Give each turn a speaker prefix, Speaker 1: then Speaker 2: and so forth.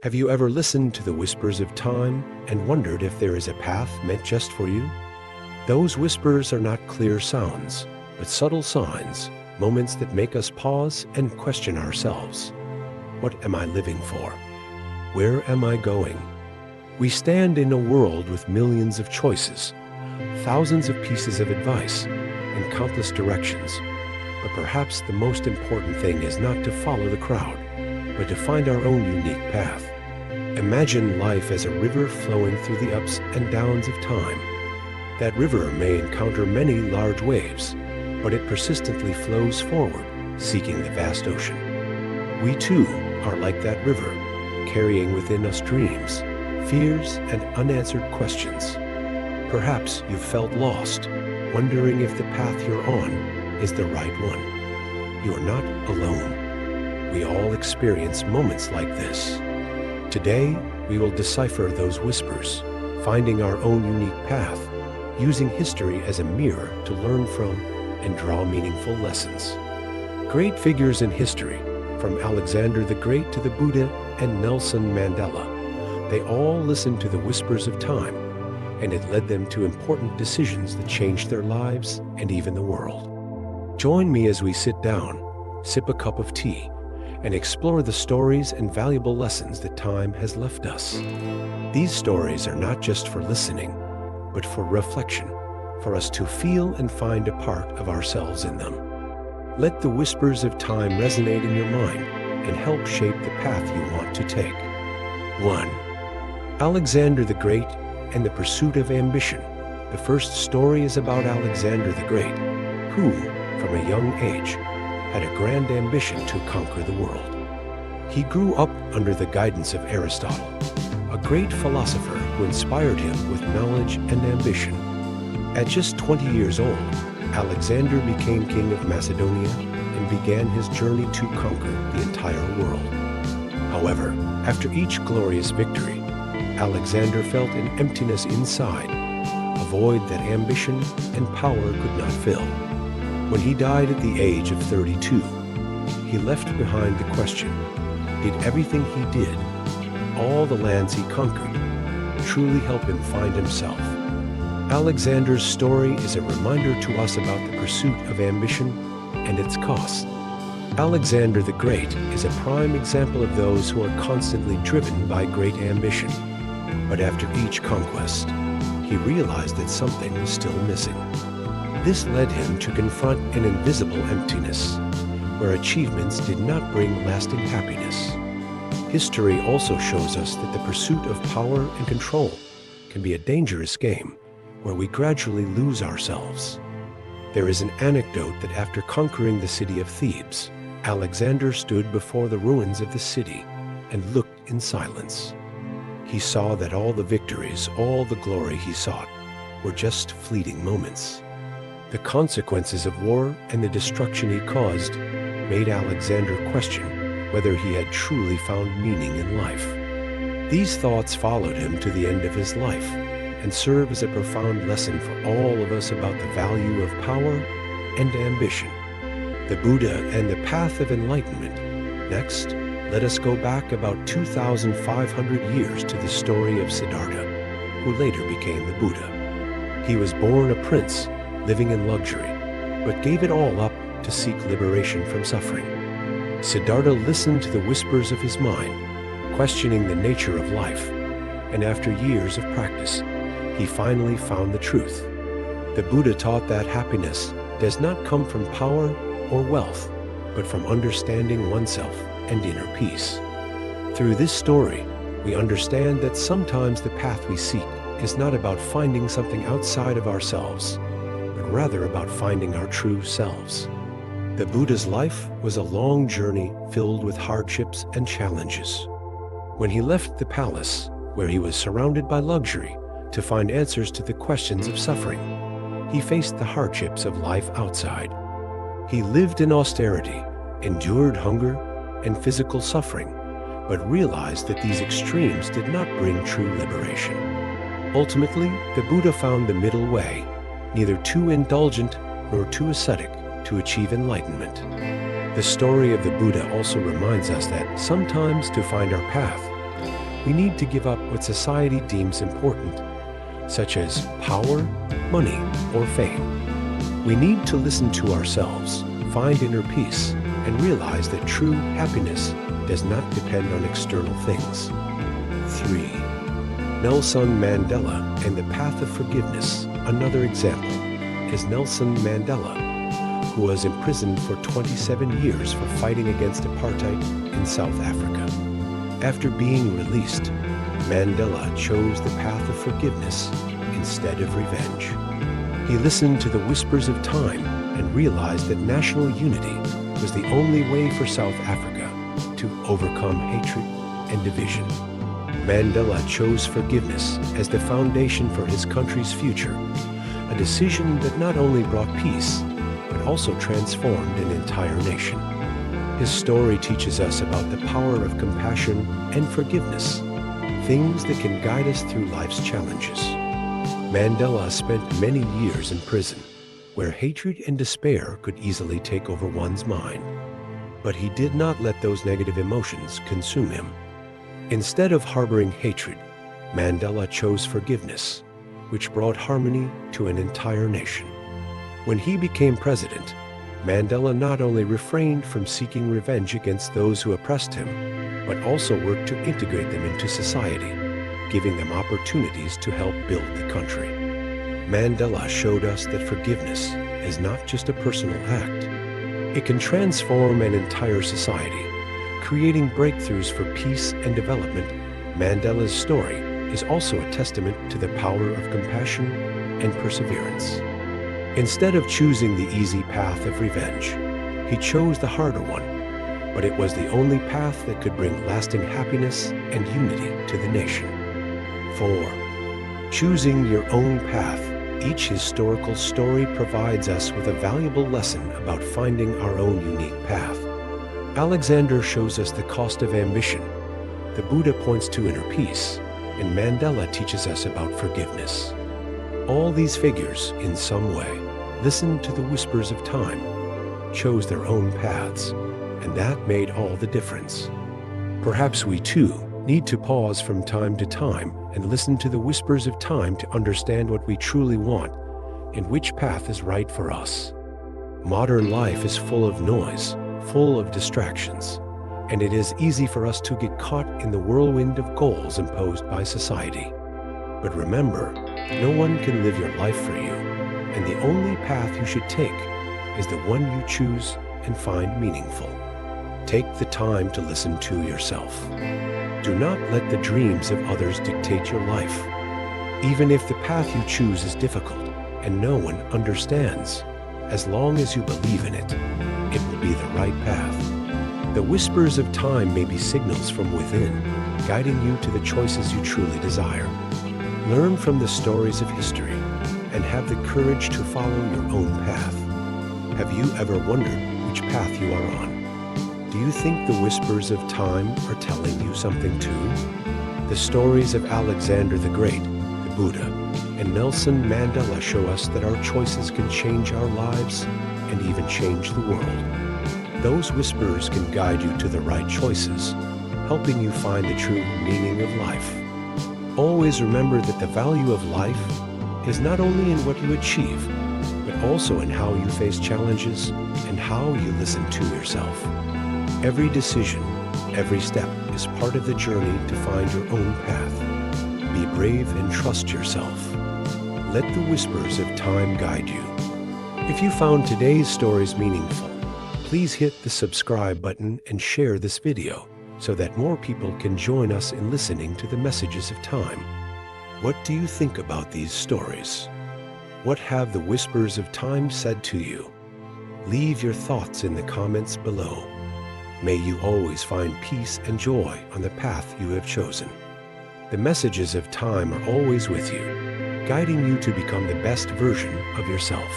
Speaker 1: Have you ever listened to the whispers of time and wondered if there is a path meant just for you? Those whispers are not clear sounds, but subtle signs, moments that make us pause and question ourselves. What am I living for? Where am I going? We stand in a world with millions of choices, thousands of pieces of advice, and countless directions. But perhaps the most important thing is not to follow the crowd, but to find our own unique path. Imagine life as a river flowing through the ups and downs of time. That river may encounter many large waves, but it persistently flows forward, seeking the vast ocean. We too are like that river, carrying within us dreams, fears, and unanswered questions. Perhaps you've felt lost, wondering if the path you're on is the right one. You are not alone. We all experience moments like this. Today, we will decipher those whispers, finding our own unique path, using history as a mirror to learn from and draw meaningful lessons. Great figures in history, from Alexander the Great to the Buddha and Nelson Mandela, they all listened to the whispers of time, and it led them to important decisions that changed their lives and even the world. Join me as we sit down, sip a cup of tea, and explore the stories and valuable lessons that time has left us. These stories are not just for listening, but for reflection, for us to feel and find a part of ourselves in them. Let the whispers of time resonate in your mind and help shape the path you want to take. 1. Alexander the Great and the Pursuit of Ambition. The first story is about Alexander the Great, who, from a young age, had a grand ambition to conquer the world. He grew up under the guidance of Aristotle, a great philosopher who inspired him with knowledge and ambition. At just 20 years old, Alexander became king of Macedonia and began his journey to conquer the entire world. However, after each glorious victory, Alexander felt an emptiness inside, a void that ambition and power could not fill. When he died at the age of 32, he left behind the question, did everything he did, all the lands he conquered, truly help him find himself? Alexander's story is a reminder to us about the pursuit of ambition and its costs. Alexander the Great is a prime example of those who are constantly driven by great ambition. But after each conquest, he realized that something was still missing. This led him to confront an invisible emptiness, where achievements did not bring lasting happiness. History also shows us that the pursuit of power and control can be a dangerous game, where we gradually lose ourselves. There is an anecdote that after conquering the city of Thebes, Alexander stood before the ruins of the city and looked in silence. He saw that all the victories, all the glory he sought, were just fleeting moments. The consequences of war and the destruction he caused made Alexander question whether he had truly found meaning in life. These thoughts followed him to the end of his life and serve as a profound lesson for all of us about the value of power and ambition. The Buddha and the path of enlightenment. Next, let us go back about 2,500 years to the story of Siddhartha, who later became the Buddha. He was born a prince, living in luxury, but gave it all up to seek liberation from suffering. Siddhartha listened to the whispers of his mind, questioning the nature of life, and after years of practice, he finally found the truth. The Buddha taught that happiness does not come from power or wealth, but from understanding oneself and inner peace. Through this story, we understand that sometimes the path we seek is not about finding something outside of ourselves, but rather about finding our true selves. The Buddha's life was a long journey filled with hardships and challenges. When he left the palace, where he was surrounded by luxury, to find answers to the questions of suffering, he faced the hardships of life outside. He lived in austerity, endured hunger and physical suffering, but realized that these extremes did not bring true liberation. Ultimately, the Buddha found the middle way, neither too indulgent nor too ascetic, to achieve enlightenment. The story of the Buddha also reminds us that sometimes to find our path, we need to give up what society deems important, such as power, money, or fame. We need to listen to ourselves, find inner peace, and realize that true happiness does not depend on external things. 3. Nelson Mandela and the Path of Forgiveness. Another example is Nelson Mandela, who was imprisoned for 27 years for fighting against apartheid in South Africa. After being released, Mandela chose the path of forgiveness instead of revenge. He listened to the whispers of time and realized that national unity was the only way for South Africa to overcome hatred and division. Mandela chose forgiveness as the foundation for his country's future, a decision that not only brought peace, but also transformed an entire nation. His story teaches us about the power of compassion and forgiveness, things that can guide us through life's challenges. Mandela spent many years in prison, where hatred and despair could easily take over one's mind. But he did not let those negative emotions consume him. Instead of harboring hatred, Mandela chose forgiveness, which brought harmony to an entire nation. When he became president, Mandela not only refrained from seeking revenge against those who oppressed him, but also worked to integrate them into society, giving them opportunities to help build the country. Mandela showed us that forgiveness is not just a personal act. It can transform an entire society, creating breakthroughs for peace and development. Mandela's story is also a testament to the power of compassion and perseverance. Instead of choosing the easy path of revenge, he chose the harder one, but it was the only path that could bring lasting happiness and unity to the nation. 4. Choosing your own path. Each historical story provides us with a valuable lesson about finding our own unique path. Alexander shows us the cost of ambition, the Buddha points to inner peace, and Mandela teaches us about forgiveness. All these figures, in some way, listened to the whispers of time, chose their own paths, and that made all the difference. Perhaps we too need to pause from time to time and listen to the whispers of time to understand what we truly want and which path is right for us. Modern life is full of noise, full of distractions, and it is easy for us to get caught in the whirlwind of goals imposed by society. But remember, no one can live your life for you, and the only path you should take is the one you choose and find meaningful. Take the time to listen to yourself. Do not let the dreams of others dictate your life. Even if the path you choose is difficult and no one understands, as long as you believe in it, it will be the right path. The whispers of time may be signals from within, guiding you to the choices you truly desire. Learn from the stories of history and have the courage to follow your own path. Have you ever wondered which path you are on? Do you think the whispers of time are telling you something too? The stories of Alexander the Great, the Buddha, and Nelson Mandela show us that our choices can change our lives and even change the world. Those whispers can guide you to the right choices, helping you find the true meaning of life. Always remember that the value of life is not only in what you achieve, but also in how you face challenges and how you listen to yourself. Every decision, every step is part of the journey to find your own path. Be brave and trust yourself. Let the whispers of time guide you. If you found today's stories meaningful, please hit the subscribe button and share this video so that more people can join us in listening to the messages of time. What do you think about these stories? What have the whispers of time said to you? Leave your thoughts in the comments below. May you always find peace and joy on the path you have chosen. The messages of time are always with you, guiding you to become the best version of yourself.